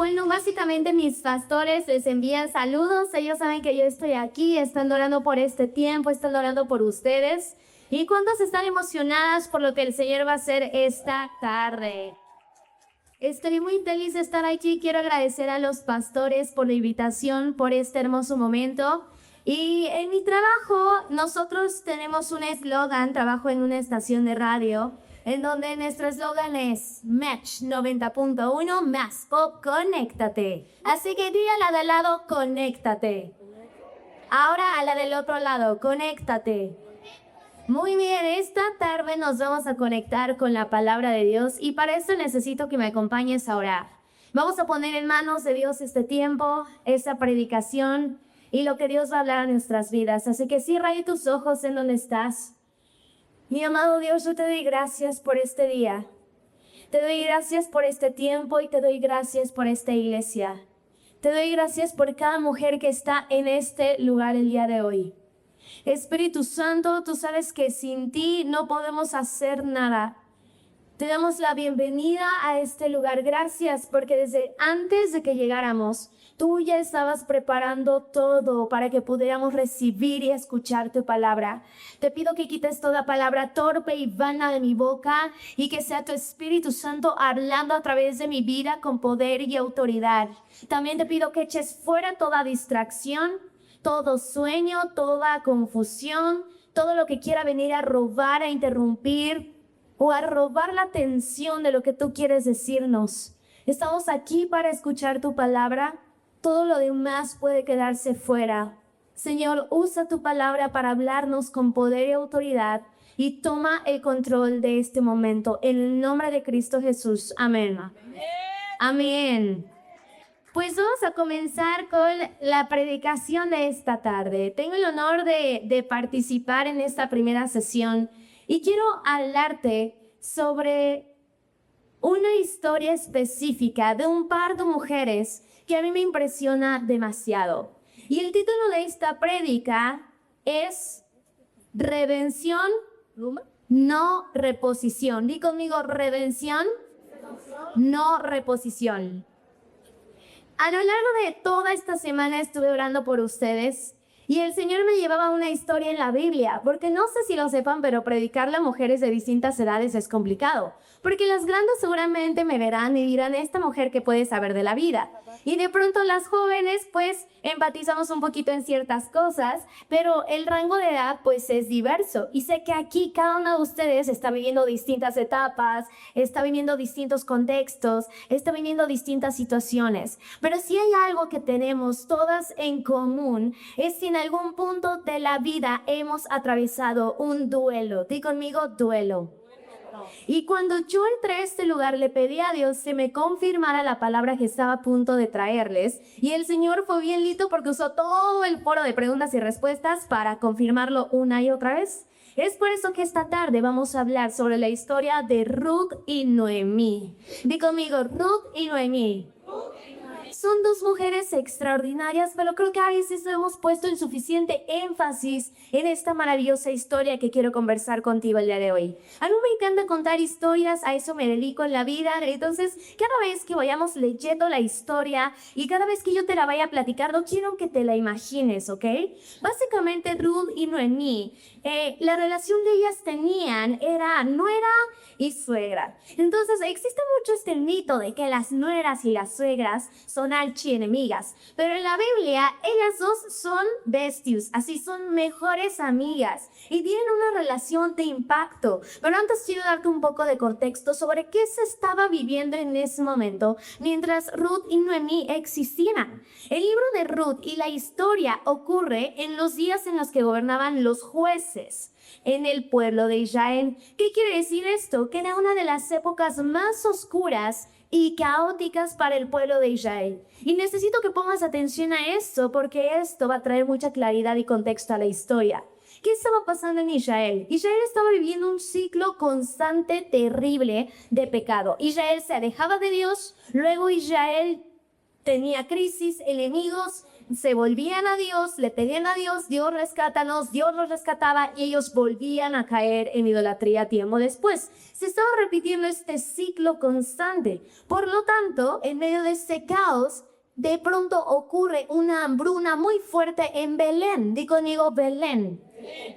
Bueno, básicamente mis pastores les envían saludos. Ellos saben que yo estoy aquí, están orando por este tiempo, están orando por ustedes. ¿Y cuántas están emocionadas por lo que el Señor va a hacer esta tarde? Estoy muy feliz de estar aquí. Quiero agradecer a los pastores por la invitación, por este hermoso momento. Y en mi trabajo, nosotros tenemos un eslogan, trabajo en una estación de radio, en donde nuestro eslogan es Match 90.1 más pop, conéctate. Así que di a la del lado, conéctate. Ahora a la del otro lado, conéctate. Muy bien, esta tarde nos vamos a conectar con la palabra de Dios y para eso necesito que me acompañes a orar. Vamos a poner en manos de Dios este tiempo, esta predicación y lo que Dios va a hablar a nuestras vidas. Así que cierra ahí tus ojos en donde estás. Mi amado Dios, yo te doy gracias por este día. Te doy gracias por este tiempo y te doy gracias por esta iglesia. Te doy gracias por cada mujer que está en este lugar el día de hoy. Espíritu Santo, tú sabes que sin ti no podemos hacer nada. Te damos la bienvenida a este lugar. Gracias porque desde antes de que llegáramos, tú ya estabas preparando todo para que pudiéramos recibir y escuchar tu palabra. Te pido que quites toda palabra torpe y vana de mi boca y que sea tu Espíritu Santo hablando a través de mi vida con poder y autoridad. También te pido que eches fuera toda distracción, todo sueño, toda confusión, todo lo que quiera venir a robar, a interrumpir o a robar la atención de lo que tú quieres decirnos. Estamos aquí para escuchar tu palabra. Todo lo demás puede quedarse fuera. Señor, usa tu palabra para hablarnos con poder y autoridad y toma el control de este momento. En el nombre de Cristo Jesús. Amén. Amén. Pues vamos a comenzar con la predicación de esta tarde. Tengo el honor de participar en esta primera sesión y quiero hablarte sobre una historia específica de un par de mujeres que a mí me impresiona demasiado. Y el título de esta prédica es Redención, no reposición. Di conmigo, redención, no reposición. A lo largo de toda esta semana estuve orando por ustedes y el Señor me llevaba a una historia en la Biblia, porque no sé si lo sepan, pero predicarle a mujeres de distintas edades es complicado, porque las grandes seguramente me verán y dirán, esta mujer que puede saber de la vida. Y de pronto las jóvenes pues empatizamos un poquito en ciertas cosas, pero el rango de edad pues es diverso. Y sé que aquí cada uno de ustedes está viviendo distintas etapas, está viviendo distintos contextos, está viviendo distintas situaciones. Pero si hay algo que tenemos todas en común, es si en algún punto de la vida hemos atravesado un duelo. Di conmigo, duelo. Y cuando yo entré a este lugar, le pedí a Dios que me confirmara la palabra que estaba a punto de traerles. Y el Señor fue bien lindo porque usó todo el foro de preguntas y respuestas para confirmarlo una y otra vez. Es por eso que esta tarde vamos a hablar sobre la historia de Ruth y Noemí. Di conmigo, Ruth y Noemí. Son dos mujeres extraordinarias, pero creo que a veces no hemos puesto el suficiente énfasis en esta maravillosa historia que quiero conversar contigo el día de hoy. A mí me encanta contar historias, a eso me dedico en la vida, entonces cada vez que vayamos leyendo la historia y cada vez que yo te la vaya a platicar, no quiero que te la imagines, ¿ok? Básicamente Ruth y Noemí, la relación que ellas tenían era nuera y suegra. Entonces existe mucho este mito de que las nueras y las suegras son archienemigas, pero en la Biblia ellas dos son besties, así son mejores amigas y tienen una relación de impacto. Pero antes quiero darte un poco de contexto sobre qué se estaba viviendo en ese momento mientras Ruth y Noemí existían. El libro de Ruth y la historia ocurre en los días en los que gobernaban los jueces en el pueblo de Israel. ¿Qué quiere decir esto? Que era una de las épocas más oscuras y caóticas para el pueblo de Israel. Y necesito que pongas atención a esto porque esto va a traer mucha claridad y contexto a la historia. ¿Qué estaba pasando en Israel? Israel estaba viviendo un ciclo constante, terrible de pecado. Israel se alejaba de Dios, luego Israel tenía crisis, enemigos, se volvían a Dios, le pedían a Dios, Dios rescátanos, Dios los rescataba y ellos volvían a caer en idolatría tiempo después. Se estaba repitiendo este ciclo constante. Por lo tanto, en medio de este caos, de pronto ocurre una hambruna muy fuerte en Belén. Di conmigo, Belén.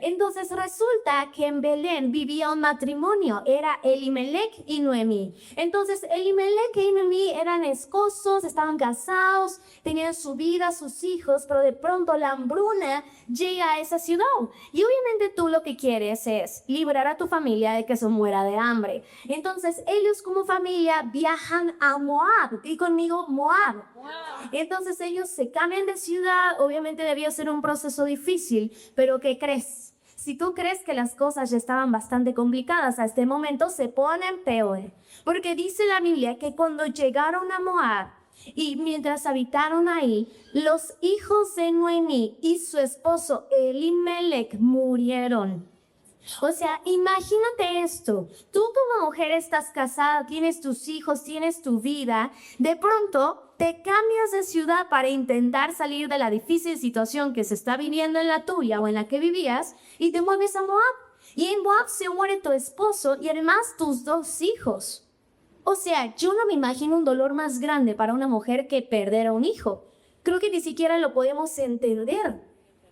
Entonces resulta que en Belén vivía un matrimonio, era Elimelech y Noemí. Entonces Elimelech y Noemí eran esposos, estaban casados, tenían su vida, sus hijos, pero de pronto la hambruna llega a esa ciudad. Y obviamente tú lo que quieres es librar a tu familia de que se muera de hambre. Entonces ellos como familia viajan a Moab, y conmigo Moab. Entonces ellos se cambian de ciudad, obviamente debía ser un proceso difícil, pero ¿qué crees? Si tú crees que las cosas ya estaban bastante complicadas a este momento, se ponen peor. Porque dice la Biblia que cuando llegaron a Moab y mientras habitaron ahí, los hijos de Noemí y su esposo Elimelech murieron. O sea, imagínate esto. Tú como mujer estás casada, tienes tus hijos, tienes tu vida. De pronto te cambias de ciudad para intentar salir de la difícil situación que se está viviendo en la tuya o en la que vivías y te mueves a Moab. Y en Moab se muere tu esposo y además tus 2 hijos. O sea, yo no me imagino un dolor más grande para una mujer que perder a un hijo. Creo que ni siquiera lo podemos entender.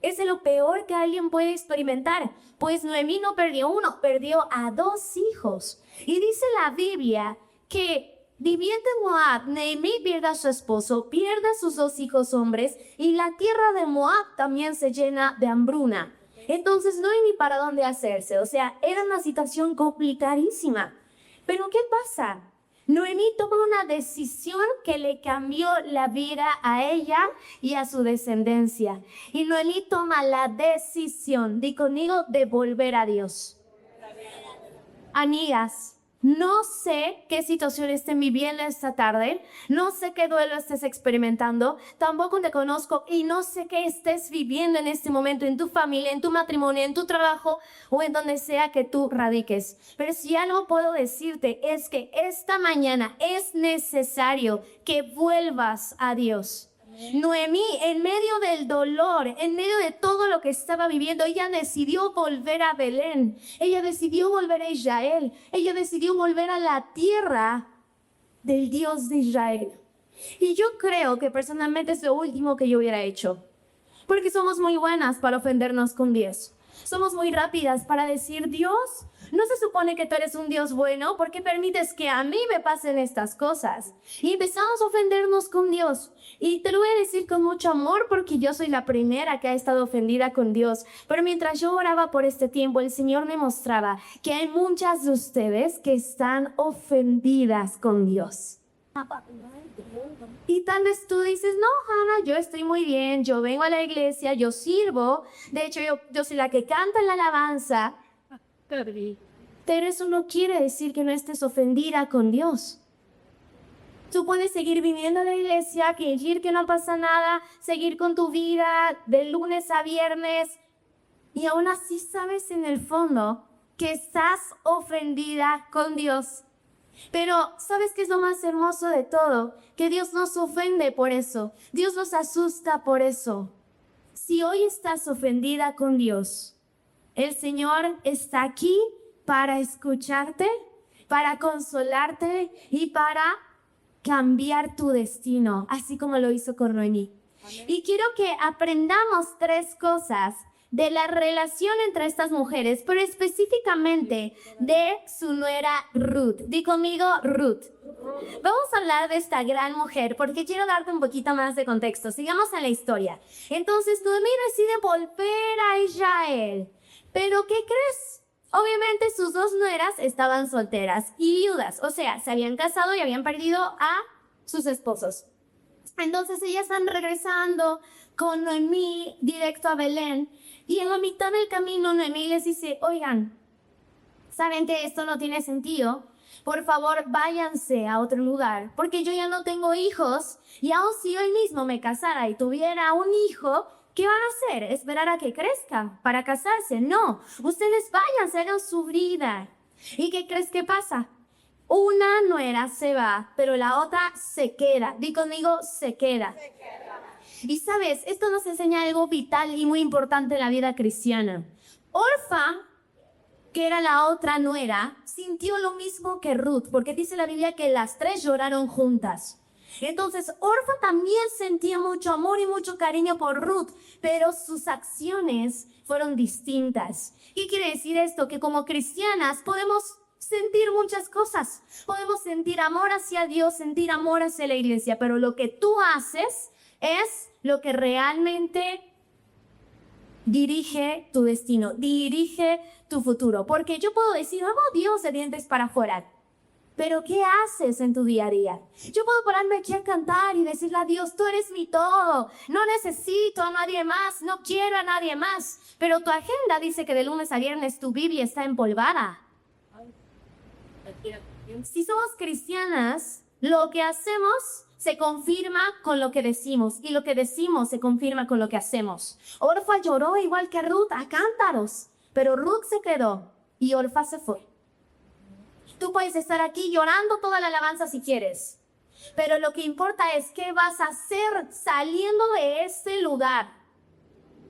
Es de lo peor que alguien puede experimentar, pues Noemí no perdió uno, perdió a 2 hijos. Y dice la Biblia que viviendo en Moab, Noemí pierde a su esposo, pierde a sus 2 hijos hombres y la tierra de Moab también se llena de hambruna. Entonces no hay ni para dónde hacerse, o sea, era una situación complicadísima. Pero ¿qué pasa? Noemí toma una decisión que le cambió la vida a ella y a su descendencia. Y Noemí toma la decisión, di conmigo, de volver a Dios. Amigas, no sé qué situación estén viviendo esta tarde, no sé qué duelo estés experimentando, tampoco te conozco y no sé qué estés viviendo en este momento en tu familia, en tu matrimonio, en tu trabajo o en donde sea que tú radiques. Pero si algo puedo decirte es que esta mañana es necesario que vuelvas a Dios. Noemí, en medio del dolor, en medio de todo lo que estaba viviendo, ella decidió volver a Belén, ella decidió volver a Israel, ella decidió volver a la tierra del Dios de Israel. Y yo creo que personalmente es lo último que yo hubiera hecho, porque somos muy buenas para ofendernos con Dios. Somos muy rápidas para decir, Dios, ¿no se supone que tú eres un Dios bueno? ¿Por qué permites que a mí me pasen estas cosas? Y empezamos a ofendernos con Dios. Y te lo voy a decir con mucho amor porque yo soy la primera que ha estado ofendida con Dios. Pero mientras yo oraba por este tiempo, el Señor me mostraba que hay muchas de ustedes que están ofendidas con Dios. Y tal vez tú dices, no, Hannah, yo estoy muy bien, yo vengo a la iglesia, yo sirvo, de hecho yo soy la que canta en la alabanza. Pero eso no quiere decir que no estés ofendida con Dios. Tú puedes seguir viniendo a la iglesia, fingir que no pasa nada, seguir con tu vida de lunes a viernes y aún así sabes en el fondo que estás ofendida con Dios. Pero ¿sabes qué es lo más hermoso de todo? Que Dios nos ofende por eso. Dios nos asusta por eso. Si hoy estás ofendida con Dios, el Señor está aquí para escucharte, para consolarte y para cambiar tu destino, así como lo hizo con Noemí. Y quiero que aprendamos 3 cosas de la relación entre estas mujeres, pero específicamente de su nuera Ruth. Di conmigo, Ruth. Vamos a hablar de esta gran mujer porque quiero darte un poquito más de contexto. Sigamos en la historia. Entonces, Noemí decide volver a Israel. ¿Pero qué crees? Obviamente sus 2 nueras estaban solteras y viudas, o sea, se habían casado y habían perdido a sus esposos. Entonces ellas están regresando con Noemí directo a Belén y en la mitad del camino Noemí les dice, oigan, ¿saben que esto no tiene sentido? Por favor, váyanse a otro lugar, porque yo ya no tengo hijos y aun si hoy mismo me casara y tuviera un hijo, ¿qué van a hacer? ¿Esperar a que crezca para casarse? No, ustedes váyanse, hagan su vida. ¿Y qué crees que pasa? Una nuera se va, pero la otra se queda. Di conmigo, se queda. Y sabes, esto nos enseña algo vital y muy importante en la vida cristiana. Orfa, que era la otra nuera, sintió lo mismo que Ruth, porque dice la Biblia que las tres lloraron juntas. Entonces, Orfa también sentía mucho amor y mucho cariño por Ruth, pero sus acciones fueron distintas. ¿Qué quiere decir esto? Que como cristianas podemos sentir muchas cosas. Podemos sentir amor hacia Dios, sentir amor hacia la iglesia, pero lo que tú haces es lo que realmente dirige tu destino, dirige tu futuro. Porque yo puedo decir, amo a Dios de dientes para afuera, pero ¿qué haces en tu día a día? Yo puedo pararme aquí a cantar y decirle a Dios, tú eres mi todo, no necesito a nadie más, no quiero a nadie más. Pero tu agenda dice que de lunes a viernes tu Biblia está empolvada. Si somos cristianas, lo que hacemos se confirma con lo que decimos y lo que decimos se confirma con lo que hacemos. Orfa lloró igual que Ruth a cántaros, pero Ruth se quedó y Orfa se fue. Tú puedes estar aquí llorando toda la alabanza si quieres, pero lo que importa es qué vas a hacer saliendo de este lugar.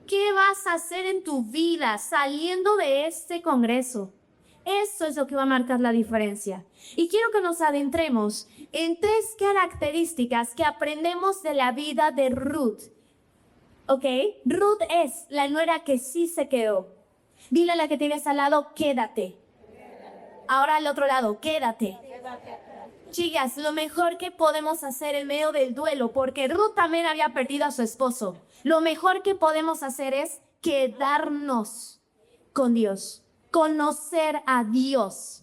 ¿Qué vas a hacer en tu vida saliendo de este congreso? Eso es lo que va a marcar la diferencia. Y quiero que nos adentremos en 3 características que aprendemos de la vida de Ruth. ¿Ok? Ruth es la nuera que sí se quedó. Dile a la que tienes al lado, quédate. Ahora al otro lado, quédate. Chicas, lo mejor que podemos hacer en medio del duelo, porque Ruth también había perdido a su esposo, lo mejor que podemos hacer es quedarnos con Dios, conocer a Dios.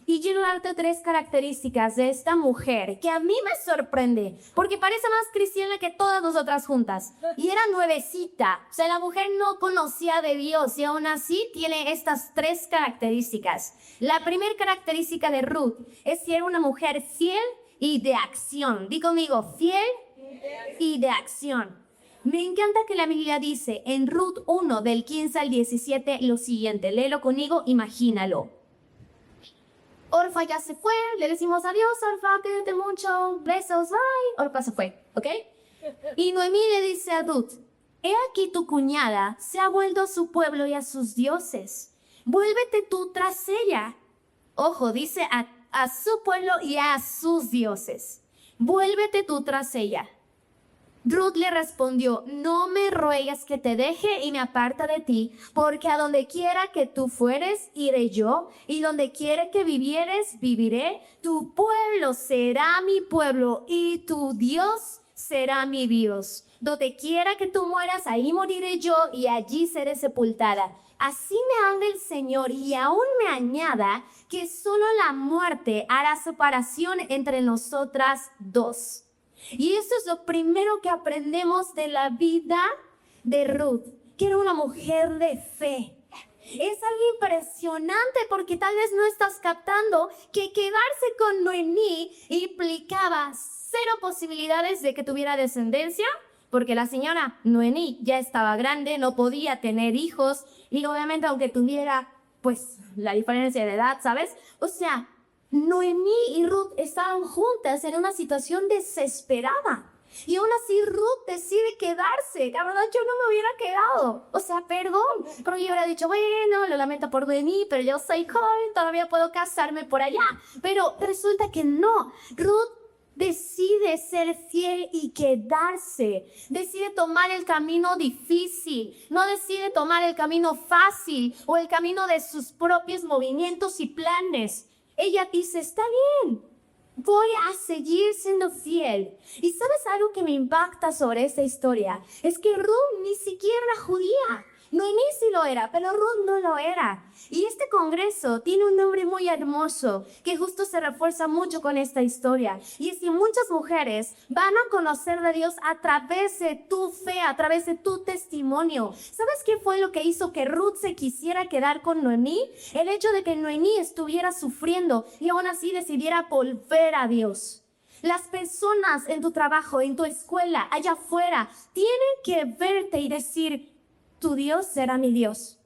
Y quiero darte 3 características de esta mujer que a mí me sorprende, porque parece más cristiana que todas nosotras juntas. Y era nuevecita, o sea, la mujer no conocía de Dios y aún así tiene estas 3 características. La primera característica de Ruth es que era una mujer fiel y de acción. Di conmigo, fiel y de acción. Me encanta que la Biblia dice en Ruth 1, del 15 al 17, lo siguiente. Léelo conmigo, imagínalo. Orfa ya se fue, le decimos adiós, Orfa, cuídate mucho, besos, bye. Orfa se fue, ¿ok? Y Noemí le dice a Ruth, he aquí tu cuñada se ha vuelto a su pueblo y a sus dioses. Vuélvete tú tras ella. Ojo, dice a su pueblo y a sus dioses. Vuélvete tú tras ella. Ruth le respondió, no me ruegues que te deje y me aparta de ti, porque a donde quiera que tú fueres, iré yo, y donde quiera que vivieres, viviré. Tu pueblo será mi pueblo, y tu Dios será mi Dios. Donde quiera que tú mueras, ahí moriré yo, y allí seré sepultada. Así me habla el Señor, y aún me añada que solo la muerte hará separación entre nosotras dos. Y eso es lo primero que aprendemos de la vida de Ruth, que era una mujer de fe. Es algo impresionante porque tal vez no estás captando que quedarse con Noemí implicaba 0 posibilidades de que tuviera descendencia, porque la señora Noemí ya estaba grande, no podía tener hijos y obviamente aunque tuviera pues la diferencia de edad, ¿sabes? O sea, Noemí y Ruth estaban juntas en una situación desesperada. Y aún así Ruth decide quedarse. La verdad yo no me hubiera quedado. O sea, perdón. Pero yo hubiera dicho, bueno, lo lamento por Noemí, pero yo soy joven, todavía puedo casarme por allá. Pero resulta que no. Ruth decide ser fiel y quedarse. Decide tomar el camino difícil. No decide tomar el camino fácil o el camino de sus propios movimientos y planes. Ella dice, está bien, voy a seguir siendo fiel. Y ¿sabes algo que me impacta sobre esta historia? Es que Ruth ni siquiera era judía. Noemí sí lo era, pero Ruth no lo era. Y este congreso tiene un nombre muy hermoso que justo se refuerza mucho con esta historia. Y es que muchas mujeres van a conocer de Dios a través de tu fe, a través de tu testimonio. ¿Sabes qué fue lo que hizo que Ruth se quisiera quedar con Noemí? El hecho de que Noemí estuviera sufriendo y aún así decidiera volver a Dios. Las personas en tu trabajo, en tu escuela, allá afuera, tienen que verte y decir, tu Dios será mi Dios.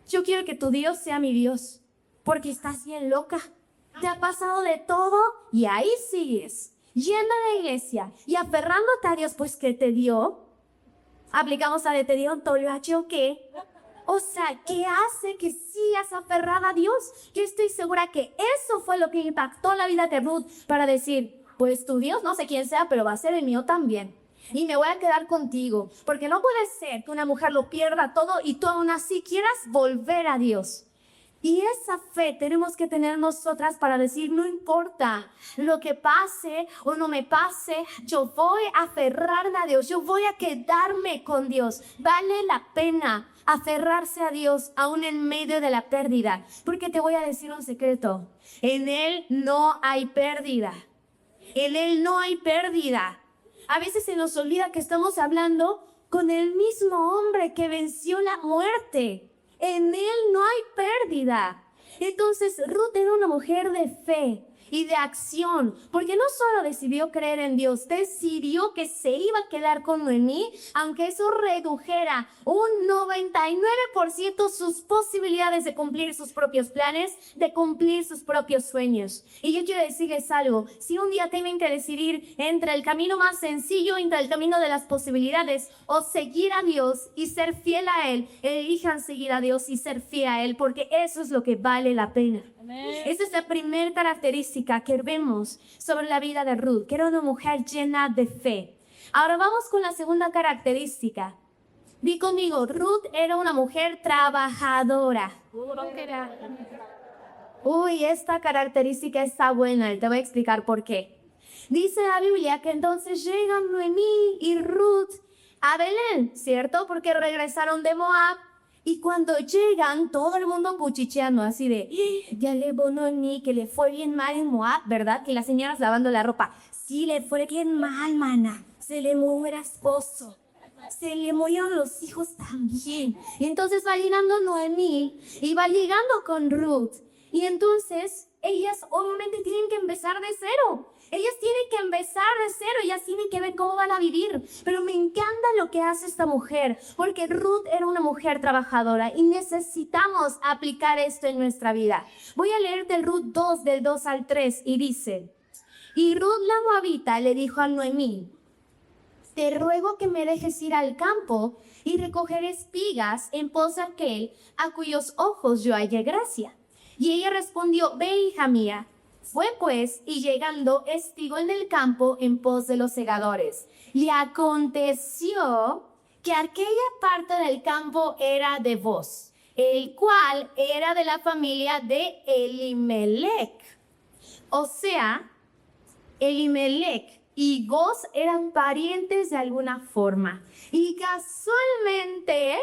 Yo quiero que tu Dios sea mi Dios, porque estás bien loca. Te ha pasado de todo y ahí sigues, yendo a la iglesia y aferrándote a Dios, pues que te dio. Aplicamos a de te dio un tolacho que. O sea, ¿qué hace que sigas aferrada a Dios? Yo estoy segura que eso fue lo que impactó la vida de Ruth para decir, pues tu Dios, no sé quién sea, pero va a ser el mío también. Y me voy a quedar contigo, porque no puede ser que una mujer lo pierda todo y tú aún así quieras volver a Dios. Y esa fe tenemos que tener nosotras para decir, no importa lo que pase o no me pase, yo voy a aferrarme a Dios, yo voy a quedarme con Dios. Vale la pena aferrarse a Dios aún en medio de la pérdida, porque te voy a decir un secreto, en Él no hay pérdida, en Él no hay pérdida. A veces se nos olvida que estamos hablando con el mismo hombre que venció la muerte. En Él no hay pérdida. Entonces Ruth era una mujer de fe y de acción, porque no solo decidió creer en Dios, decidió que se iba a quedar con Noemí, aunque eso redujera un 99% sus posibilidades de cumplir sus propios planes, de cumplir sus propios sueños. Y yo quiero decirles algo, si un día tienen que decidir entre el camino más sencillo, entre el camino de las posibilidades, o seguir a Dios y ser fiel a Él, elijan seguir a Dios y ser fiel a Él, porque eso es lo que vale la pena. Esa es la primera característica que vemos sobre la vida de Ruth, que era una mujer llena de fe. Ahora vamos con la segunda característica. Di conmigo, Ruth era una mujer trabajadora. Uy, esta característica está buena y te voy a explicar por qué. Dice la Biblia que entonces llegan Noemí y Ruth a Belén, ¿cierto? Porque regresaron de Moab. Y cuando llegan, todo el mundo cuchicheando así de, ya le Noemí, que le fue bien mal en Moab, ¿verdad? Que las señoras lavando la ropa. Sí, le fue bien mal, mana. Se le murió el esposo. Se le murieron los hijos también. Y entonces va llegando Noemí y va llegando con Ruth. Y entonces ellas obviamente tienen que empezar de cero. Ellas tienen que empezar de cero, ellas tienen que ver cómo van a vivir. Pero me encanta lo que hace esta mujer, porque Ruth era una mujer trabajadora y necesitamos aplicar esto en nuestra vida. Voy a leer del Ruth 2, del 2 al 3, y dice, y Ruth la moabita le dijo a Noemí, te ruego que me dejes ir al campo y recoger espigas en pos de aquel a cuyos ojos yo hallé gracia. Y ella respondió, ve, hija mía. Fue pues, y llegando, espigó en el campo en pos de los segadores. Le aconteció que aquella parte del campo era de Boz, el cual era de la familia de Elimelech. O sea, Elimelech y Boz eran parientes de alguna forma. Y casualmente,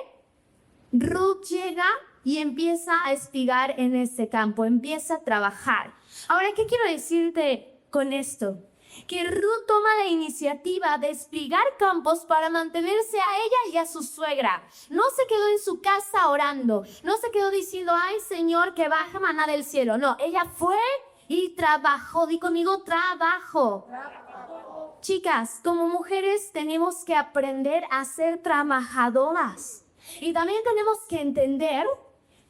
Ruth llega y empieza a espigar en ese campo, empieza a trabajar. Ahora, ¿qué quiero decirte con esto? Que Ruth toma la iniciativa de espigar campos para mantenerse a ella y a su suegra. No se quedó en su casa orando, no se quedó diciendo, ay Señor, que baja maná del cielo. No, ella fue y trabajó. Di conmigo, trabajo. Chicas, como mujeres tenemos que aprender a ser trabajadoras. Y también tenemos que entender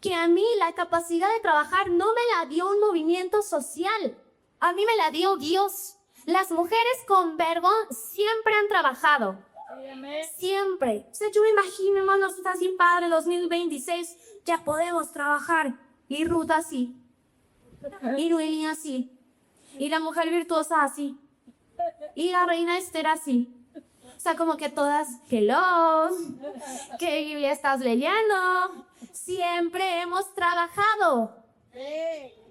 que a mí la capacidad de trabajar no me la dio un movimiento social. A mí me la dio Dios. Las mujeres con Verbo siempre han trabajado. Siempre. O sea, yo me imagino, hermanos, está sin padre 2026, ya podemos trabajar. Y Ruth así. Y Noemí así. Y la mujer virtuosa así. Y la reina Esther así. O sea, como que todas, hello, ¿qué Biblia estás leyendo? Siempre hemos trabajado.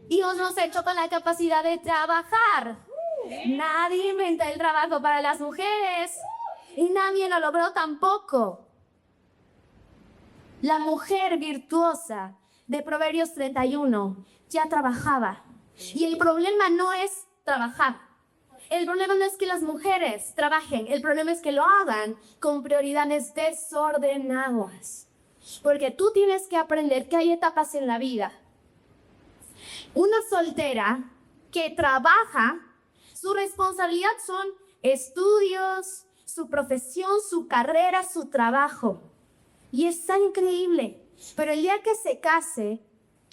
Dios nos ha hecho con la capacidad de trabajar. Nadie inventa el trabajo para las mujeres. Y nadie lo logró tampoco. La mujer virtuosa de Proverbios 31 ya trabajaba. Y el problema no es trabajar. El problema no es que las mujeres trabajen, el problema es que lo hagan con prioridades desordenadas. Porque tú tienes que aprender que hay etapas en la vida. Una soltera que trabaja, su responsabilidad son estudios, su profesión, su carrera, su trabajo. Y es tan increíble. Pero el día que se case,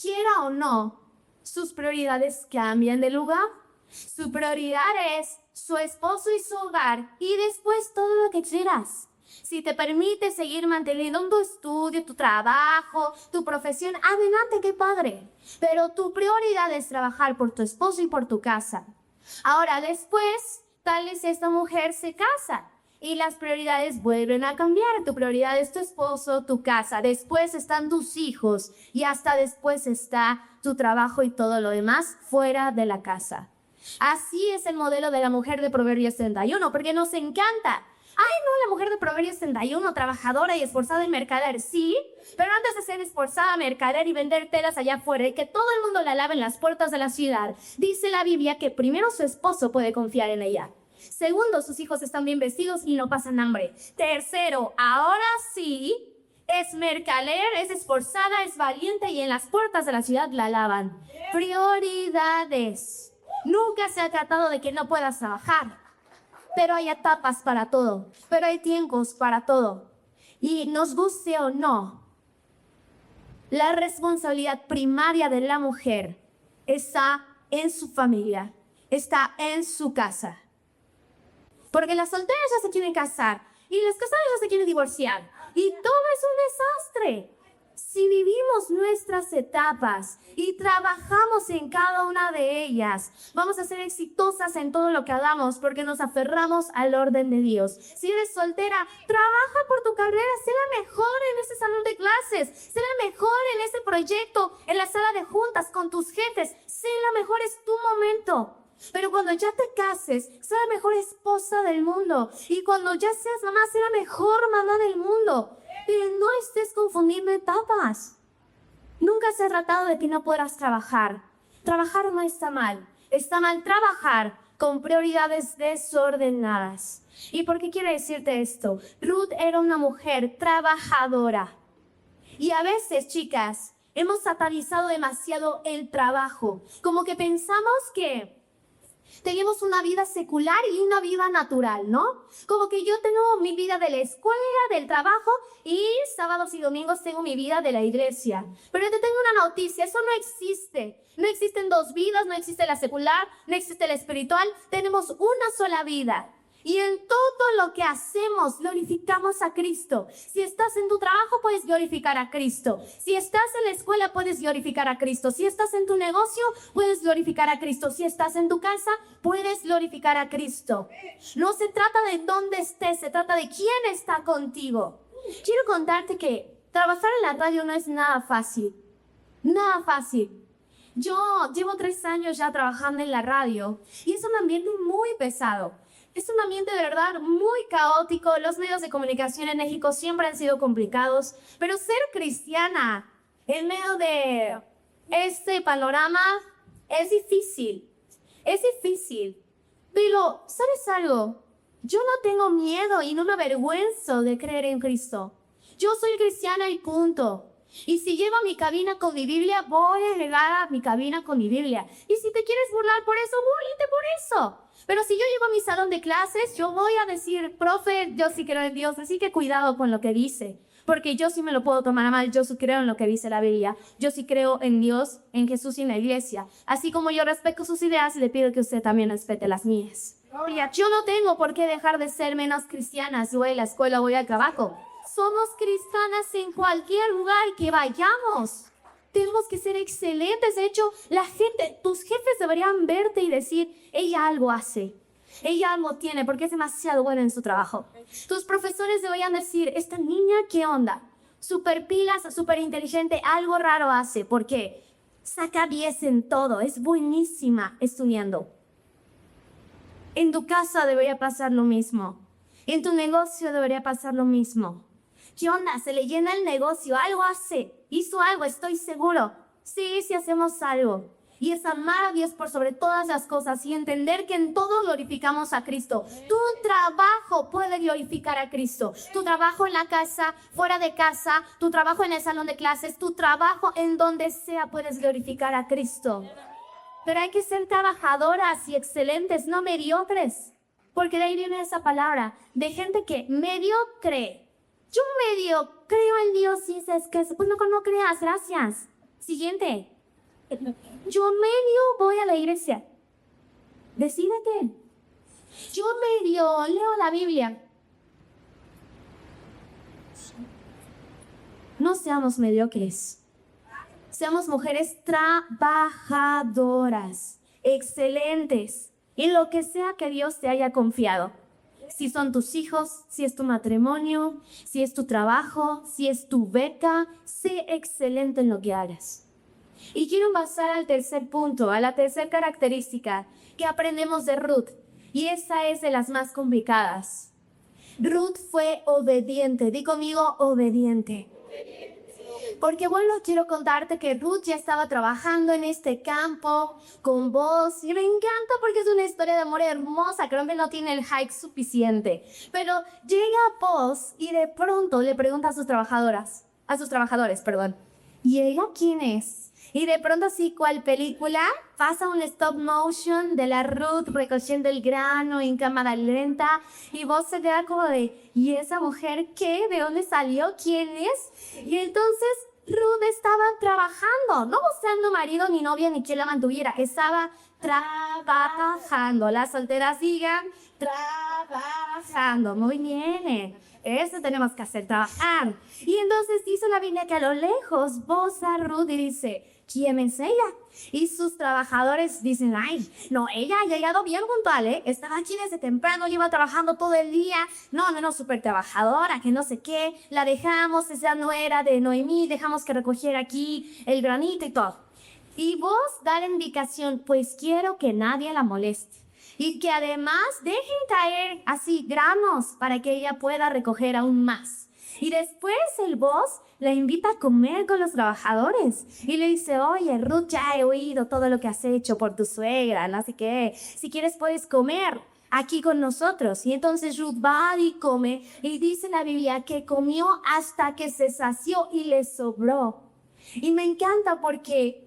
quiera o no, sus prioridades cambian de lugar. Su prioridad es su esposo y su hogar y después todo lo que quieras. Si te permite seguir manteniendo tu estudio, tu trabajo, tu profesión, adelante, qué padre. Pero tu prioridad es trabajar por tu esposo y por tu casa. Ahora, después, tal vez esta mujer se casa y las prioridades vuelven a cambiar. Tu prioridad es tu esposo, tu casa. Después están tus hijos y hasta después está tu trabajo y todo lo demás fuera de la casa. Así es el modelo de la mujer de Proverbios 31, porque nos encanta. Ay, no, la mujer de Proverbios 31, trabajadora y esforzada en mercader, sí, pero antes de ser esforzada, mercader y vender telas allá afuera y que todo el mundo la lave en las puertas de la ciudad, dice la Biblia que primero su esposo puede confiar en ella. Segundo, sus hijos están bien vestidos y no pasan hambre. Tercero, ahora sí, es mercader, es esforzada, es valiente y en las puertas de la ciudad la lavan. Prioridades. Nunca se ha tratado de que no puedas trabajar. Pero hay etapas para todo, pero hay tiempos para todo. Y nos guste o no, la responsabilidad primaria de la mujer está en su familia, está en su casa. Porque las solteras ya se quieren casar y las casadas ya se quieren divorciar. Y todo es un desastre. Si vivimos nuestras etapas y trabajamos en cada una de ellas, vamos a ser exitosas en todo lo que hagamos porque nos aferramos al orden de Dios. Si eres soltera, trabaja por tu carrera, sé la mejor en ese salón de clases, sé la mejor en ese proyecto, en la sala de juntas con tus jefes, sé la mejor, es tu momento. Pero cuando ya te cases, sé la mejor esposa del mundo. Y cuando ya seas mamá, sé la mejor mamá del mundo. Pero no estés confundiendo etapas. Nunca se ha tratado de que no podrás trabajar. Trabajar no está mal. Está mal trabajar con prioridades desordenadas. ¿Y por qué quiero decirte esto? Ruth era una mujer trabajadora. Y a veces, chicas, hemos satanizado demasiado el trabajo. Como que pensamos que tenemos una vida secular y una vida natural, ¿no? Como que yo tengo mi vida de la escuela, del trabajo y sábados y domingos tengo mi vida de la iglesia. Pero te tengo una noticia, eso no existe. No existen dos vidas, no existe la secular, no existe la espiritual. Tenemos una sola vida. Y en todo lo que hacemos, glorificamos a Cristo. Si estás en tu trabajo, puedes glorificar a Cristo. Si estás en la escuela, puedes glorificar a Cristo. Si estás en tu negocio, puedes glorificar a Cristo. Si estás en tu casa, puedes glorificar a Cristo. No se trata de dónde estés, se trata de quién está contigo. Quiero contarte que trabajar en la radio no es nada fácil. Nada fácil. Yo llevo 3 años ya trabajando en la radio y es un ambiente muy pesado. Es un ambiente de verdad muy caótico. Los medios de comunicación en México siempre han sido complicados. Pero ser cristiana en medio de este panorama es difícil. Es difícil. Pero, ¿sabes algo? Yo no tengo miedo y no me avergüenzo de creer en Cristo. Yo soy cristiana y punto. Y si llevo mi cabina con mi Biblia, voy a llegar a mi cabina con mi Biblia. Y si te quieres burlar por eso, búrlate por eso. Pero si yo llego a mi salón de clases, yo voy a decir, profe, yo sí creo en Dios, así que cuidado con lo que dice. Porque yo sí me lo puedo tomar a mal, yo sí creo en lo que dice la Biblia. Yo sí creo en Dios, en Jesús y en la iglesia. Así como yo respeto sus ideas, le pido que usted también respete las mías. Yo no tengo por qué dejar de ser menos cristiana si voy a la escuela o voy al trabajo. Somos cristianas en cualquier lugar que vayamos. Tenemos que ser excelentes. De hecho, la gente, tus jefes deberían verte y decir, ella algo hace. Ella algo tiene porque es demasiado buena en su trabajo. Tus profesores deberían decir, esta niña, ¿qué onda? Súper pilas, súper inteligente, algo raro hace. ¿Por qué? Saca 10 en todo, es buenísima estudiando. En tu casa debería pasar lo mismo. En tu negocio debería pasar lo mismo. ¿Qué onda? Se le llena el negocio, algo hace, hizo algo, estoy seguro. Sí, sí hacemos algo. Y es amar a Dios por sobre todas las cosas y entender que en todo glorificamos a Cristo. Tu trabajo puede glorificar a Cristo. Tu trabajo en la casa, fuera de casa, tu trabajo en el salón de clases, tu trabajo en donde sea puedes glorificar a Cristo. Pero hay que ser trabajadoras y excelentes, no mediocres. Porque de ahí viene esa palabra, de gente que medio cree. Yo medio creo en Dios y dices que pues no creas, gracias. Siguiente. Yo medio voy a la iglesia. Decídete. Yo medio leo la Biblia. No seamos mediocres. Seamos mujeres trabajadoras, excelentes, en lo que sea que Dios te haya confiado. Si son tus hijos, si es tu matrimonio, si es tu trabajo, si es tu beca, sé excelente en lo que hagas. Y quiero pasar al tercer punto, a la tercera característica que aprendemos de Ruth. Y esa es de las más complicadas. Ruth fue obediente. Di conmigo, obediente. Porque bueno, quiero contarte que Ruth ya estaba trabajando en este campo con Boaz y me encanta porque es una historia de amor hermosa, creo que no tiene el hype suficiente. Pero llega Boaz y de pronto le pregunta a sus trabajadores, ¿y ella quién es? Y de pronto así, ¿cuál película? Pasa un stop motion de la Ruth recogiendo el grano en cámara lenta y vos se queda como de, ¿y esa mujer qué? ¿De dónde salió? ¿Quién es? Y entonces Ruth estaba trabajando, no buscando marido ni novia ni quien la mantuviera, estaba trabajando. Las solteras digan, trabajando. Muy bien. Eso tenemos que hacer, trabajar. Y entonces dice la Biblia que a lo lejos vos a Ruth y dice, ¿quién es ella? Y sus trabajadores dicen, ay, no, ella ha llegado bien puntual, ¿eh? Estaba aquí desde temprano, lleva trabajando todo el día. No, súper trabajadora, que no sé qué. La dejamos, esa no era de Noemí, dejamos que recogiera aquí el granito y todo. Y vos da la indicación, pues quiero que nadie la moleste. Y que además dejen caer así granos para que ella pueda recoger aún más. Y después el boss la invita a comer con los trabajadores. Y le dice, oye, Ruth, ya he oído todo lo que has hecho por tu suegra, no sé qué. Si quieres puedes comer aquí con nosotros. Y entonces Ruth va y come. Y dice la Biblia que comió hasta que se sació y le sobró. Y me encanta porque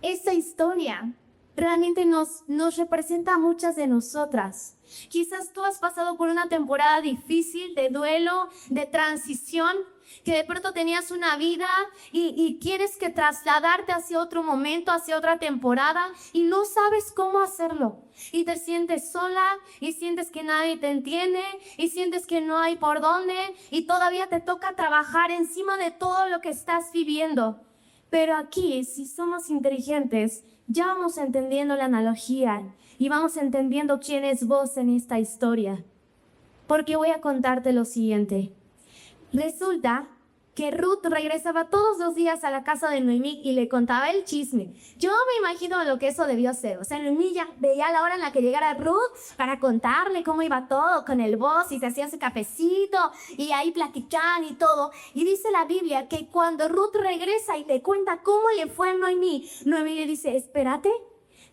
esta historia realmente nos representa a muchas de nosotras. Quizás tú has pasado por una temporada difícil de duelo, de transición, que de pronto tenías una vida y quieres que trasladarte hacia otro momento, hacia otra temporada y no sabes cómo hacerlo. Y te sientes sola y sientes que nadie te entiende y sientes que no hay por dónde y todavía te toca trabajar encima de todo lo que estás viviendo. Pero aquí, si somos inteligentes, ya vamos entendiendo la analogía y vamos entendiendo quién es vos en esta historia. Porque voy a contarte lo siguiente. Resulta que Ruth regresaba todos los días a la casa de Noemí y le contaba el chisme. Yo me imagino lo que eso debió ser. O sea, Noemí ya veía la hora en la que llegara Ruth para contarle cómo iba todo con el boss y se hacía ese cafecito y ahí platicaban y todo. Y dice la Biblia que cuando Ruth regresa y le cuenta cómo le fue a Noemí, Noemí le dice, espérate,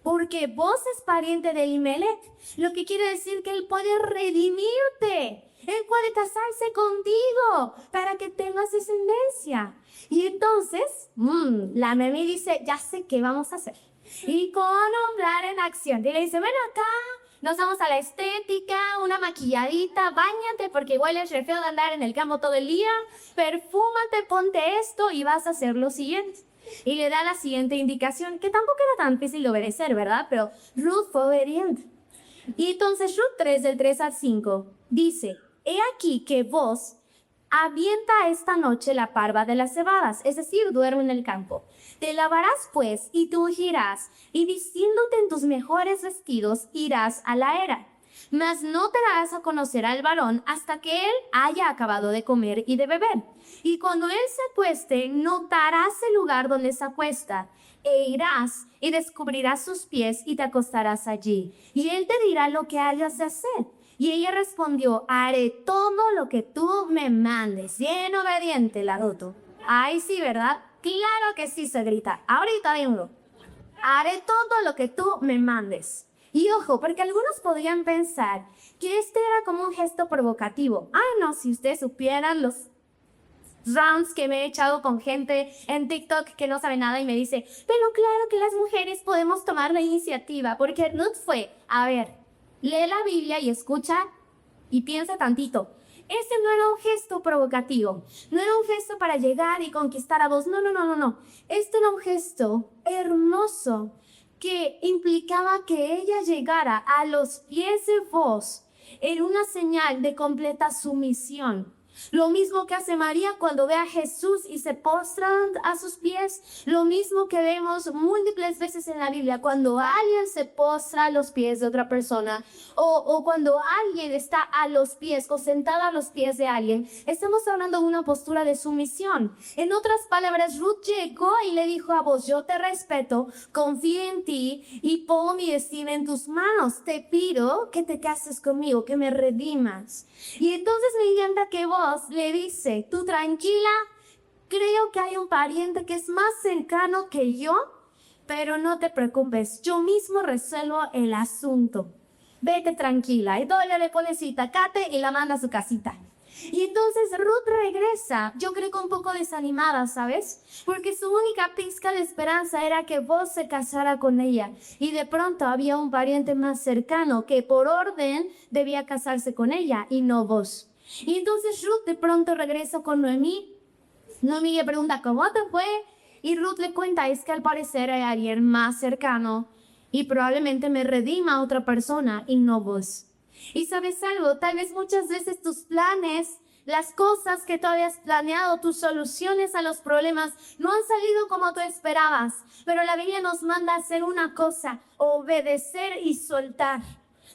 porque vos es pariente de Elimelech, lo que quiere decir que él puede redimirte. Él puede casarse contigo para que tengas descendencia. Y entonces, la Noemí dice, ya sé qué vamos a hacer. Y con nombrar en acción. Y le dice, ven acá, nos vamos a la estética, una maquilladita, báñate porque hueles re feo de andar en el campo todo el día. Perfúmate, ponte esto y vas a hacer lo siguiente. Y le da la siguiente indicación, que tampoco era tan difícil de obedecer, ¿verdad? Pero Ruth fue obediente. Y entonces Ruth 3, del 3 al 5, dice, he aquí que vos avienta esta noche la parva de las cebadas, es decir, duerme en el campo. Te lavarás pues y te ungirás, y vistiéndote en tus mejores vestidos irás a la era. Mas no te darás a conocer al varón hasta que él haya acabado de comer y de beber. Y cuando él se acueste, notarás el lugar donde se acuesta, e irás y descubrirás sus pies y te acostarás allí. Y él te dirá lo que hayas de hacer. Y ella respondió, haré todo lo que tú me mandes. Bien obediente la Ruth. Ay, sí, ¿verdad? Claro que sí, se grita. Ahorita vengo. Haré todo lo que tú me mandes. Y ojo, porque algunos podrían pensar que este era como un gesto provocativo. Ay, no, si ustedes supieran los rounds que me he echado con gente en TikTok que no sabe nada y me dice, pero claro que las mujeres podemos tomar la iniciativa, porque Ruth fue, a ver, lee la Biblia y escucha y piensa tantito. Ese no era un gesto provocativo, no era un gesto para llegar y conquistar a vos, no. Este era un gesto hermoso que implicaba que ella llegara a los pies de vos en una señal de completa sumisión. Lo mismo que hace María cuando ve a Jesús y se postra a sus pies. Lo mismo que vemos múltiples veces en la Biblia cuando alguien se postra a los pies de otra persona o cuando alguien está a los pies o sentado a los pies de alguien. Estamos hablando de una postura de sumisión. En otras palabras, Ruth llegó y le dijo a vos: yo te respeto, confío en ti y pongo mi destino en tus manos. Te pido que te cases conmigo, que me redimas. Y entonces me encanta que vos le dice: tú tranquila, creo que hay un pariente que es más cercano que yo, pero no te preocupes, yo mismo resuelvo el asunto. Vete tranquila. Y todavía le pone su itacate y la manda a su casita. Y entonces Ruth regresa, yo creo que un poco desanimada, ¿sabes? Porque su única pizca de esperanza era que vos se casara con ella. Y de pronto había un pariente más cercano que por orden debía casarse con ella y no vos. Y entonces Ruth de pronto regresa con Noemí. Noemí le pregunta: ¿cómo te fue? Y Ruth le cuenta: es que al parecer hay alguien más cercano y probablemente me redima a otra persona y no vos. Y sabes algo, tal vez muchas veces tus planes, las cosas que tú habías planeado, tus soluciones a los problemas no han salido como tú esperabas, pero la Biblia nos manda a hacer una cosa: obedecer y soltar.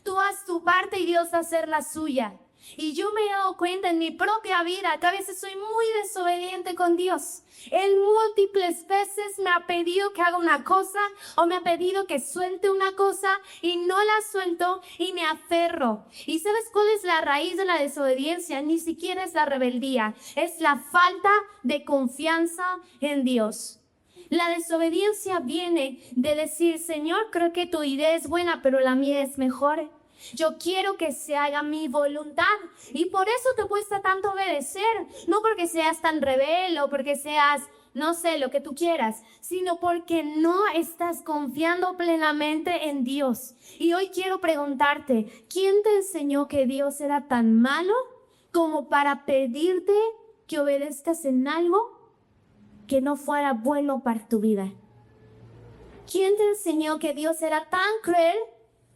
Tú haz tu parte y Dios va a hacer la suya. Y yo me he dado cuenta en mi propia vida que a veces soy muy desobediente con Dios. Él múltiples veces me ha pedido que haga una cosa o me ha pedido que suelte una cosa y no la suelto y me aferro. ¿Y sabes cuál es la raíz de la desobediencia? Ni siquiera es la rebeldía, es la falta de confianza en Dios. La desobediencia viene de decir: Señor, creo que tu idea es buena, pero la mía es mejor. Yo quiero que se haga mi voluntad y por eso te cuesta tanto obedecer. No porque seas tan rebelde o porque seas, no sé, lo que tú quieras, sino porque no estás confiando plenamente en Dios. Y hoy quiero preguntarte: ¿quién te enseñó que Dios era tan malo como para pedirte que obedezcas en algo que no fuera bueno para tu vida? ¿Quién te enseñó que Dios era tan cruel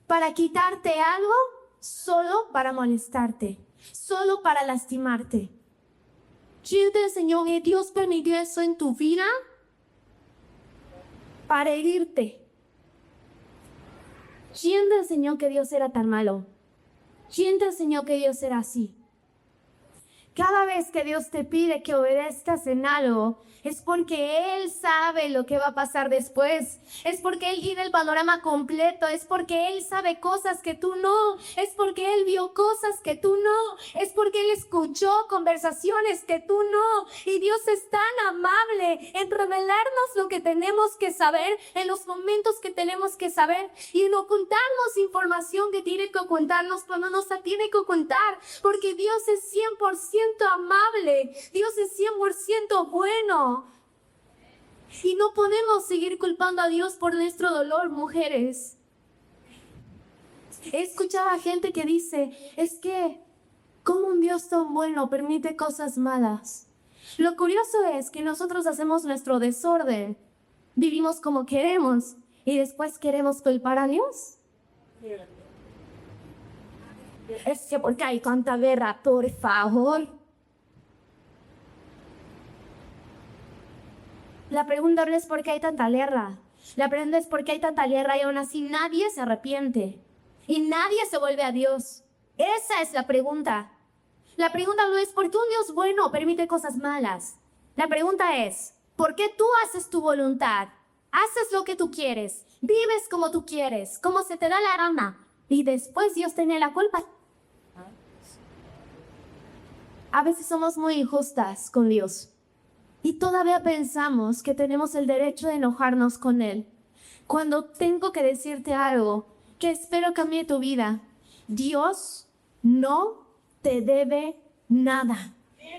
para quitarte algo solo para molestarte, solo para lastimarte? ¿Quién te enseñó que Dios permitió eso en tu vida para herirte? ¿Quién te enseñó que Dios era tan malo? ¿Quién te enseñó que Dios era así? Cada vez que Dios te pide que obedezcas en algo, es porque Él sabe lo que va a pasar después. Es porque Él tiene el panorama completo. Es porque Él sabe cosas que tú no. Es porque Él vio cosas que tú no. Es porque Él escuchó conversaciones que tú no. Y Dios es tan amable en revelarnos lo que tenemos que saber, en los momentos que tenemos que saber, y en ocultarnos información que tiene que ocultarnos cuando nos la tiene que ocultar. Porque Dios es 100% amable. Dios es 100% bueno. Y no podemos seguir culpando a Dios por nuestro dolor, mujeres. He escuchado a gente que dice: es que, ¿cómo un Dios tan bueno permite cosas malas? Lo curioso es que nosotros hacemos nuestro desorden, vivimos como queremos y después queremos culpar a Dios. Es que porque hay tanta guerra, por favor. La pregunta no es por qué hay tanta guerra. La pregunta es por qué hay tanta guerra y aún así nadie se arrepiente. Y nadie se vuelve a Dios. Esa es la pregunta. La pregunta no es por qué un Dios bueno permite cosas malas. La pregunta es: ¿por qué tú haces tu voluntad? Haces lo que tú quieres. Vives como tú quieres, como se te da la gana. Y después Dios tiene la culpa. A veces somos muy injustas con Dios. Y todavía pensamos que tenemos el derecho de enojarnos con Él. Cuando tengo que decirte algo que espero cambie tu vida: Dios no te debe nada.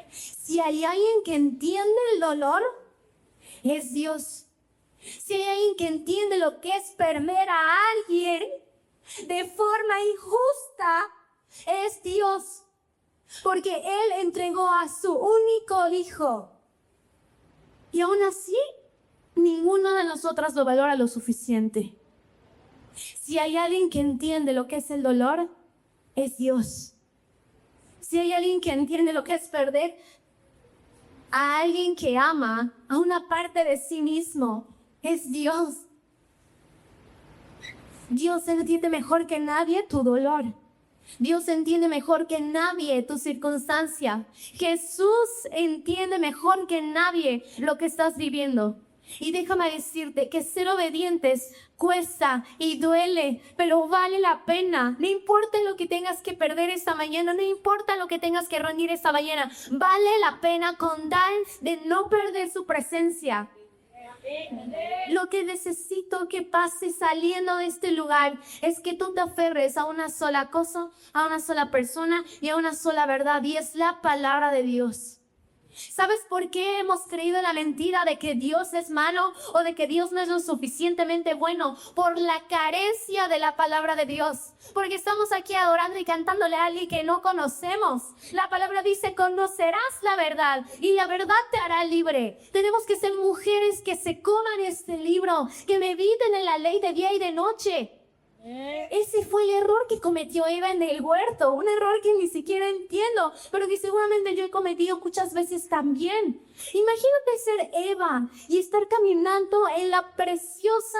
Si hay alguien que entiende el dolor, es Dios. Si hay alguien que entiende lo que es perder a alguien de forma injusta, es Dios. porque Él entregó a su único hijo. Y aún así, ninguno de nosotros lo valora lo suficiente. Si hay alguien que entiende lo que es el dolor, es Dios. Si hay alguien que entiende lo que es perder a alguien que ama, a una parte de sí mismo, es Dios. Dios entiende mejor que nadie tu dolor. Dios entiende mejor que nadie tu circunstancia. Jesús entiende mejor que nadie lo que estás viviendo. Y déjame decirte que ser obedientes cuesta y duele, pero vale la pena. No importa lo que tengas que perder esta mañana, no importa lo que tengas que rendir esta mañana, vale la pena con tal de no perder su presencia. Lo que necesito que pase saliendo de este lugar es que tú te aferres a una sola cosa, a una sola persona y a una sola verdad, y es la palabra de Dios. ¿Sabes por qué hemos creído en la mentira de que Dios es malo o de que Dios no es lo suficientemente bueno? Por la carencia de la palabra de Dios. Porque estamos aquí adorando y cantándole a alguien que no conocemos. La palabra dice, conocerás la verdad y la verdad te hará libre. Tenemos que ser mujeres que se coman este libro, que mediten en la ley de día y de noche. Ese fue el error que cometió Eva en el huerto, un error que ni siquiera entiendo, pero que seguramente yo he cometido muchas veces también. Imagínate ser Eva y estar caminando en la preciosa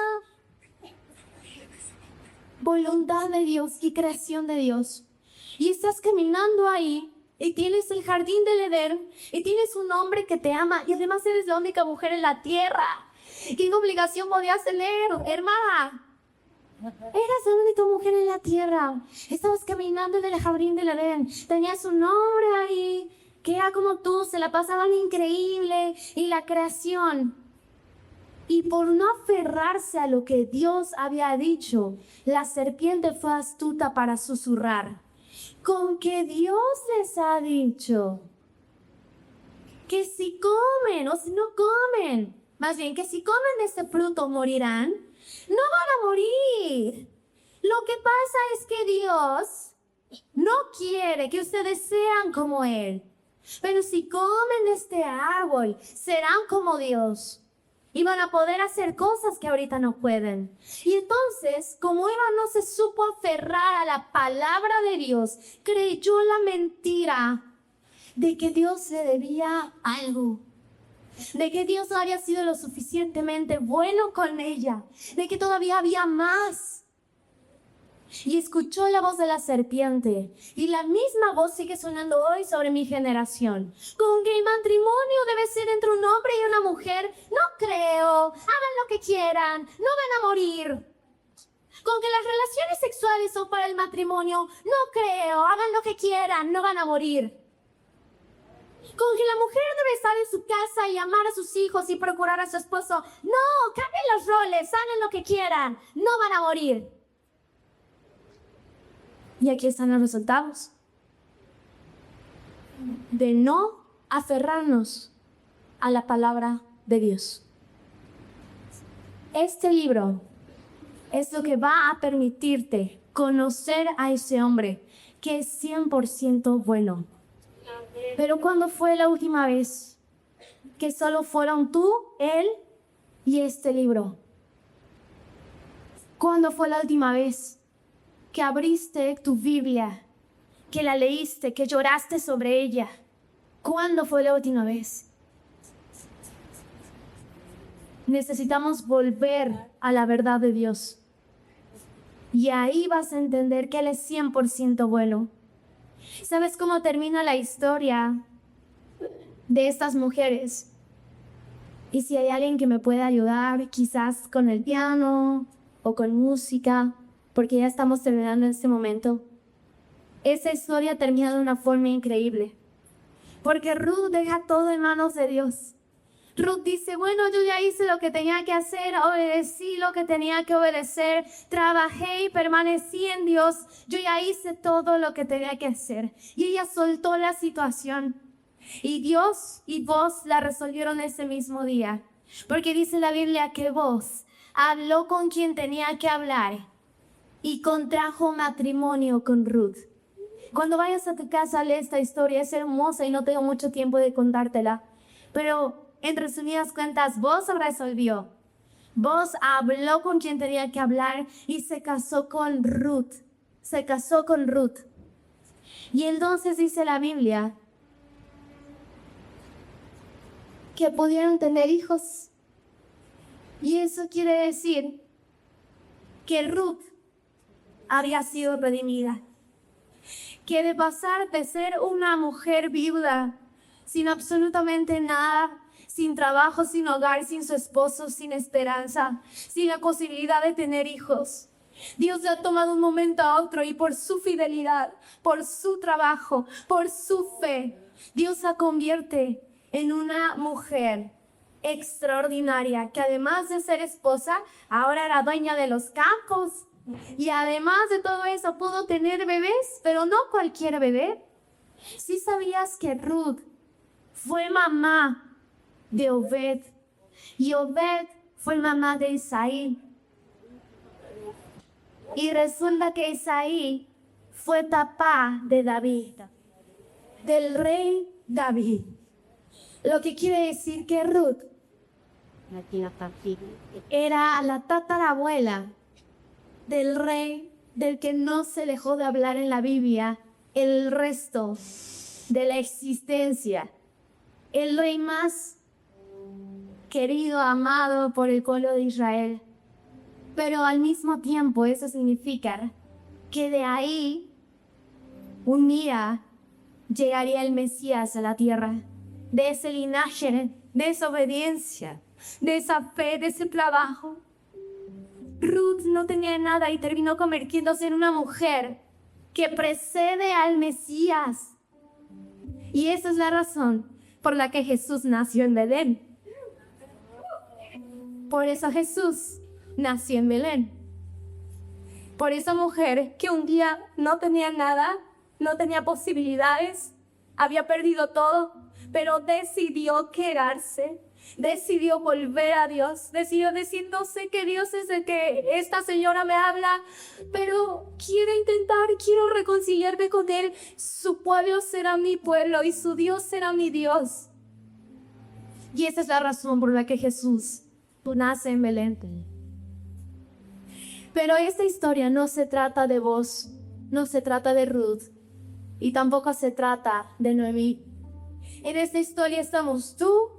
voluntad de Dios y creación de Dios. Y estás caminando ahí y tienes el jardín del Edén y tienes un hombre que te ama y además eres la única mujer en la tierra. ¿Qué obligación podías tener, hermana? Eras la única mujer en la tierra. Estabas caminando en el jardín del Edén. Tenías un hombre ahí que era como tú, se la pasaban increíble y la creación. Y por no aferrarse a lo que Dios había dicho, la serpiente fue astuta para susurrar. Con que Dios les ha dicho que si comen o si no comen, más bien que si comen de este fruto morirán. No van a morir. Lo que pasa es que Dios no quiere que ustedes sean como Él. Pero si comen este árbol, serán como Dios. Y van a poder hacer cosas que ahorita no pueden. Y entonces, como Eva no se supo aferrar a la palabra de Dios, creyó la mentira de que Dios le debía algo. De que Dios no había sido lo suficientemente bueno con ella, de que todavía había más. Y escuchó la voz de la serpiente, y la misma voz sigue sonando hoy sobre mi generación. Con que el matrimonio debe ser entre un hombre y una mujer, no creo. Hagan lo que quieran, no van a morir. Con que las relaciones sexuales son para el matrimonio, no creo. Hagan lo que quieran, no van a morir. Con que la mujer debe estar en su casa y amar a sus hijos y procurar a su esposo. No, cambien los roles, hagan lo que quieran, no van a morir. Y aquí están los resultados de no aferrarnos a la palabra de Dios. Este libro es lo que va a permitirte conocer a ese hombre que es 100% bueno. Pero ¿cuándo fue la última vez que solo fueron tú, él y este libro? ¿Cuándo fue la última vez que abriste tu Biblia, que la leíste, que lloraste sobre ella? ¿Cuándo fue la última vez? Necesitamos volver a la verdad de Dios. Y ahí vas a entender que Él es 100% bueno. ¿Sabes cómo termina la historia de estas mujeres? Y si hay alguien que me pueda ayudar, quizás con el piano o con música, porque ya estamos terminando en este momento. Esa historia termina de una forma increíble, porque Ruth deja todo en manos de Dios. Ruth dice, bueno, yo ya hice lo que tenía que hacer, obedecí lo que tenía que obedecer, trabajé y permanecí en Dios, yo ya hice todo lo que tenía que hacer. Y ella soltó la situación. Y Dios y vos la resolvieron ese mismo día. Porque dice la Biblia que vos habló con quien tenía que hablar y contrajo matrimonio con Ruth. Cuando vayas a tu casa, lee esta historia, es hermosa y no tengo mucho tiempo de contártela. Pero en resumidas cuentas, Boaz resolvió. Boaz habló con quien tenía que hablar y se casó con Ruth. Se casó con Ruth. Y entonces dice la Biblia que pudieron tener hijos. Y eso quiere decir que Ruth había sido redimida. Que de pasar de ser una mujer viuda, sin absolutamente nada, sin trabajo, sin hogar, sin su esposo, sin esperanza, sin la posibilidad de tener hijos, Dios le ha tomado un momento a otro y por su fidelidad, por su trabajo, por su fe, Dios la convierte en una mujer extraordinaria que además de ser esposa, ahora era dueña de los campos. Y además de todo eso pudo tener bebés, pero no cualquier bebé. ¿Sí sabías que Ruth fue mamá de Obed? Y Obed fue mamá de Isaí. Y resulta que Isaí fue papá de David, del rey David. Lo que quiere decir que Ruth era la tatarabuela del rey del que no se dejó de hablar en la Biblia el resto de la existencia. El rey más querido, amado por el pueblo de Israel. Pero al mismo tiempo eso significa que de ahí un día llegaría el Mesías a la tierra. De ese linaje, de esa obediencia, de esa fe, de ese trabajo. Ruth no tenía nada y terminó convirtiéndose en una mujer que precede al Mesías. Y esa es la razón por la que Jesús nació en Belén. Por eso Jesús nació en Belén. Por esa mujer que un día no tenía nada, no tenía posibilidades, había perdido todo, pero decidió quedarse. Decidió volver a Dios, decidió decir, no sé qué Dios es el que esta señora me habla, pero quiero reconciliarme con Él. Su pueblo será mi pueblo y su Dios será mi Dios. Y esa es la razón por la que Jesús nace en Belén. Pero esta historia no se trata de vos, no se trata de Ruth y tampoco se trata de Noemí. En esta historia estamos tú,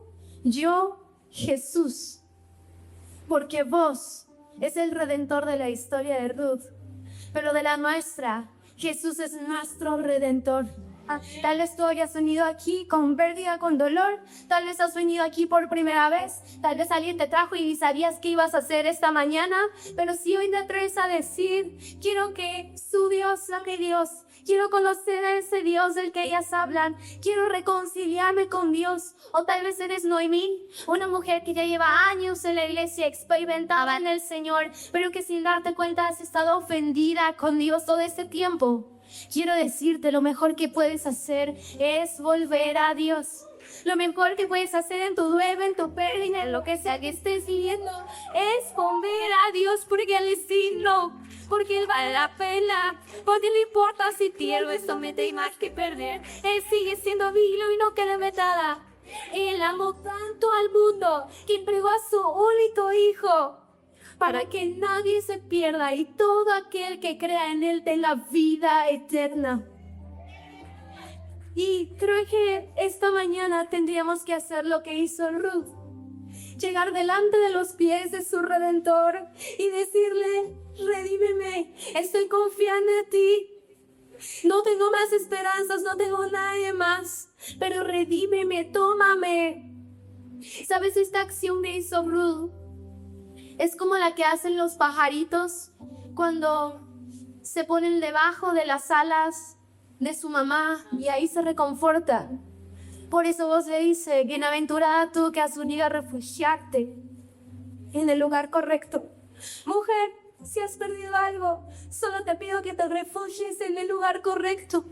yo, Jesús, porque vos es el redentor de la historia de Ruth, pero de la nuestra, Jesús es nuestro redentor. Tal vez tú hayas venido aquí con pérdida, con dolor, tal vez has venido aquí por primera vez, tal vez alguien te trajo y sabías qué ibas a hacer esta mañana, pero si hoy te atreves a decir, quiero que su Dios sea mi Dios, quiero conocer a ese Dios del que ellas hablan, quiero reconciliarme con Dios, o tal vez eres Noemí, una mujer que ya lleva años en la iglesia, experimentada en el Señor, pero que sin darte cuenta has estado ofendida con Dios todo este tiempo. Quiero decirte, lo mejor que puedes hacer es volver a Dios. Lo mejor que puedes hacer en tu duelo, en tu pérdida, en lo que sea que estés viviendo, es volver a Dios porque Él es digno, porque Él vale la pena, porque le importa si pierdo, somete y más que perder. Él sigue siendo vivo y no queda nada. Él amó tanto al mundo que entregó a su único Hijo, para que nadie se pierda y todo aquel que crea en Él tenga vida eterna. Y creo que esta mañana tendríamos que hacer lo que hizo Ruth. Llegar delante de los pies de su Redentor y decirle, redímeme, estoy confiando en ti. No tengo más esperanzas, no tengo nadie más, pero redímeme, tómame. ¿Sabes? Esta acción que hizo Ruth es como la que hacen los pajaritos cuando se ponen debajo de las alas de su mamá y ahí se reconforta. Por eso vos le dice, bienaventurada tú que has venido a refugiarte en el lugar correcto. Mujer, si has perdido algo, solo te pido que te refugies en el lugar correcto.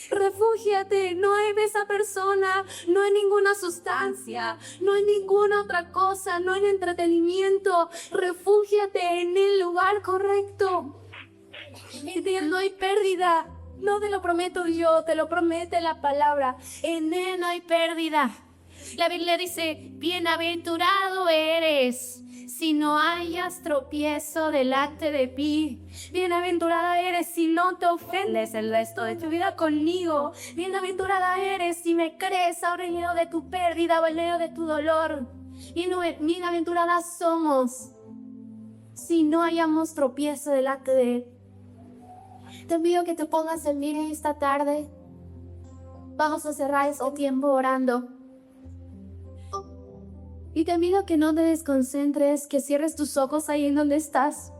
Refúgiate, no en esa persona, no en ninguna sustancia, no en ninguna otra cosa, no en entretenimiento. Refúgiate en el lugar correcto. No hay pérdida, No te lo prometo yo, te lo promete la palabra. En Él no hay pérdida. La Biblia dice, bienaventurado eres si no hayas tropiezo delante de mí. Bienaventurada eres si no te ofendes el resto de tu vida conmigo. Bienaventurada eres si me crees ahora en medio de tu pérdida o en medio de tu dolor. Bienaventuradas somos si no hayamos tropiezo delante de Él. Te pido que te pongas en pie esta tarde. Vamos a cerrar este tiempo orando. Y te pido que no te desconcentres, que cierres tus ojos ahí en donde estás.